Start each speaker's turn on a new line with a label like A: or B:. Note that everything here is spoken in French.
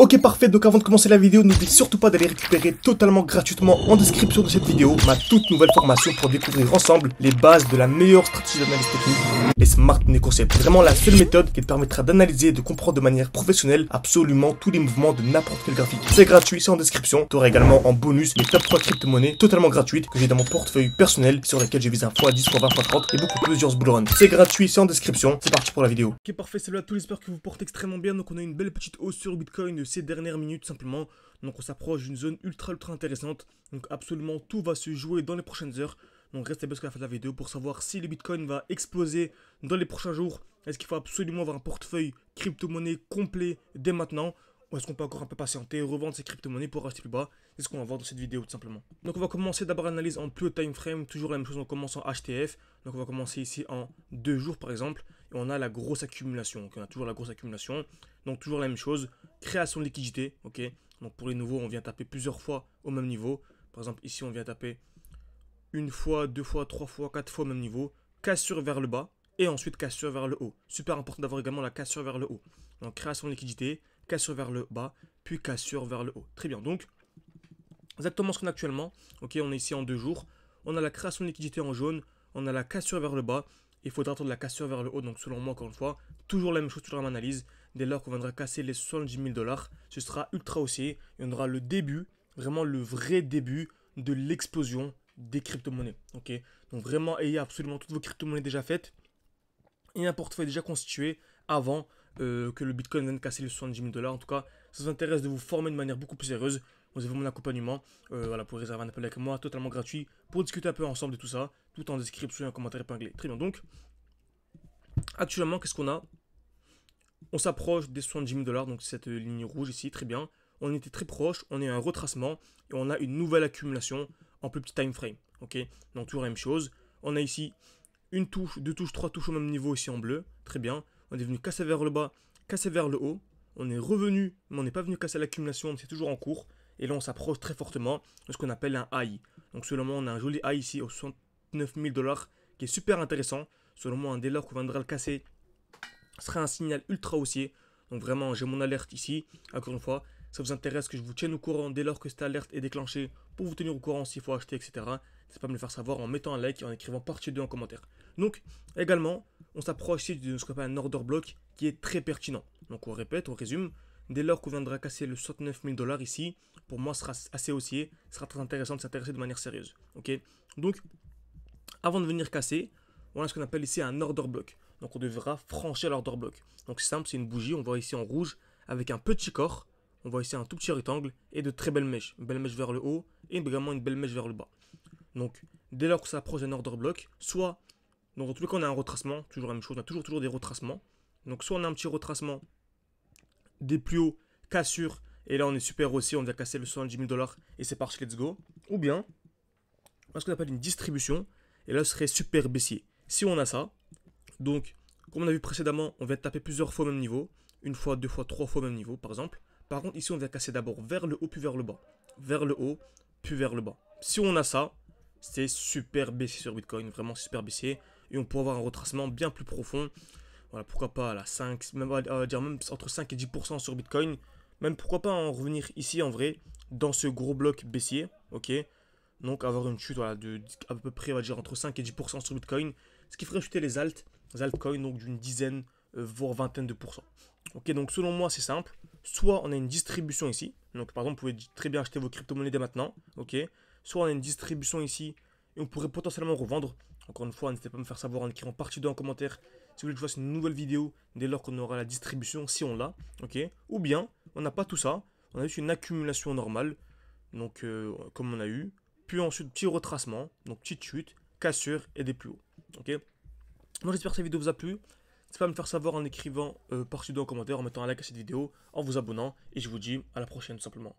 A: Ok parfait, donc avant de commencer la vidéo, n'oublie surtout pas d'aller récupérer totalement gratuitement en description de cette vidéo ma toute nouvelle formation pour découvrir ensemble les bases de la meilleure stratégie d'analyse technique, les Smart Money Concepts. Vraiment la seule méthode qui te permettra d'analyser et de comprendre de manière professionnelle absolument tous les mouvements de n'importe quel graphique. C'est gratuit, c'est en description. Tu auras également en bonus les top 3 crypto-monnaies totalement gratuites que j'ai dans mon portefeuille personnel sur lesquelles je vise un x10, x20, x30 et beaucoup plusieurs bullruns. C'est gratuit, c'est en description. C'est parti pour la vidéo. Ok parfait, salut à tous, j'espère que vous portez extrêmement bien. Donc on a une belle petite hausse sur Bitcoin de ces dernières minutes simplement. Donc on s'approche d'une zone ultra intéressante. Donc absolument tout va se jouer dans les prochaines heures. Donc restez bien jusqu'à la fin de la vidéo pour savoir si le Bitcoin va exploser dans les prochains jours. Est-ce qu'il faut absolument avoir un portefeuille crypto-monnaie complet dès maintenant? Ou est-ce qu'on peut encore un peu patienter, revendre ces crypto-monnaies pour acheter plus bas? C'est ce qu'on va voir dans cette vidéo tout simplement. Donc on va commencer d'abord l'analyse en plus haut time frame, toujours la même chose, on commence en HTF. Donc on va commencer ici en 2 jours par exemple. Et on a la grosse accumulation, donc on a toujours la grosse accumulation. Donc toujours la même chose, création de liquidité, ok. Donc pour les nouveaux, on vient taper plusieurs fois au même niveau. Par exemple ici on vient taper une fois, deux fois, trois fois, quatre fois au même niveau. Cassure vers le bas et ensuite cassure vers le haut. Super important d'avoir également la cassure vers le haut. Donc création de liquidité, cassure vers le bas, puis cassure vers le haut. Très bien, donc exactement ce qu'on a actuellement. Ok, on est ici en 2 jours. On a la création de liquidité en jaune, on a la cassure vers le bas. Il faudra attendre la cassure vers le haut. Donc selon moi, encore une fois, toujours la même chose, toujours la même analyse. Dès lors qu'on viendra casser les 70 000 $, ce sera ultra haussier. Et on aura le début, vraiment le vrai début de l'explosion des crypto-monnaies. Ok, donc vraiment ayez absolument toutes vos crypto-monnaies déjà faites et un portefeuille déjà constitué avant que le Bitcoin vienne casser les 70 000 $. En tout cas, ça vous intéresse de vous former de manière beaucoup plus sérieuse. Vous avez mon accompagnement, voilà, pour réserver un appel avec moi, totalement gratuit, pour discuter un peu ensemble de tout ça, tout en description et en commentaire épinglé. Très bien, donc, actuellement, qu'est-ce qu'on a? On s'approche des 70 000 $, donc cette ligne rouge ici, très bien. On était très proche, on est à un retracement, et on a une nouvelle accumulation en plus petit time frame, ok? Donc toujours la même chose. On a ici une touche, deux touches, trois touches au même niveau ici en bleu, très bien. On est venu casser vers le bas, casser vers le haut. On est revenu, mais on n'est pas venu casser l'accumulation, c'est toujours en cours. Et là, on s'approche très fortement de ce qu'on appelle un high. Donc, selon moi, on a un joli high ici aux 69 000 $ qui est super intéressant. Selon moi, dès lors qu'on viendra le casser, ce sera un signal ultra haussier. Donc, vraiment, j'ai mon alerte ici. Encore une fois, ça vous intéresse que je vous tienne au courant dès lors que cette alerte est déclenchée pour vous tenir au courant s'il faut acheter, etc. N'hésitez pas à me le faire savoir en mettant un like et en écrivant partie 2 en commentaire. Donc, également, on s'approche ici de ce qu'on appelle un order block qui est très pertinent. Donc, on répète, on résume. Dès lors qu'on viendra casser le 69 000 $ ici, pour moi, ce sera assez haussier. Ce sera très intéressant de s'intéresser de manière sérieuse. Ok. Donc, avant de venir casser, on a ce qu'on appelle ici un order block. Donc, on devra franchir l'order block. Donc, c'est simple, c'est une bougie. On voit ici en rouge avec un petit corps. On voit ici un tout petit rectangle et de très belles mèches. Une belle mèche vers le haut et également une belle mèche vers le bas. Donc, dès lors qu'on s'approche d'un order block, soit, donc dans tous les cas, on a un retracement, toujours la même chose, on a toujours des retracements. Donc, soit on a un petit retracement des plus hauts, cassure, et là on est super haussier, on vient casser le 70 000 $ et c'est parti, let's go. Ou bien, on a ce qu'on appelle une distribution, et là ce serait super baissier. Si on a ça, donc, comme on a vu précédemment, on vient taper plusieurs fois au même niveau, une fois, deux fois, trois fois au même niveau, par exemple. Par contre, ici on vient casser d'abord vers le haut, puis vers le bas. Vers le haut, puis vers le bas. Si on a ça, c'est super baissier sur Bitcoin, vraiment super baissier. Et on peut avoir un retracement bien plus profond. Voilà, pourquoi pas à la 5, même, dire même entre 5 et 10% sur Bitcoin. Même pourquoi pas en revenir ici en vrai, dans ce gros bloc baissier, ok. Donc avoir une chute voilà, de à peu près, on va dire, entre 5 et 10% sur Bitcoin. Ce qui ferait chuter les altcoins, donc d'une dizaine, voire vingtaine de pourcents. Ok, donc selon moi c'est simple. Soit on a une distribution ici. Donc par exemple, vous pouvez très bien acheter vos crypto-monnaies dès maintenant, ok. Soit on a une distribution ici et on pourrait potentiellement revendre. Encore une fois, n'hésitez pas à me faire savoir en écrivant partie 2 en commentaire si vous voulez que je fasse une nouvelle vidéo dès lors qu'on aura la distribution, si on l'a, ok. Ou bien, on n'a pas tout ça, on a juste une accumulation normale, donc comme on a eu, puis ensuite petit retracement, donc petite chute, cassure et des plus hauts, ok. Moi j'espère que cette vidéo vous a plu. N'hésitez pas à me faire savoir en écrivant partie 2 en commentaire, en mettant un like à cette vidéo, en vous abonnant, et je vous dis à la prochaine tout simplement.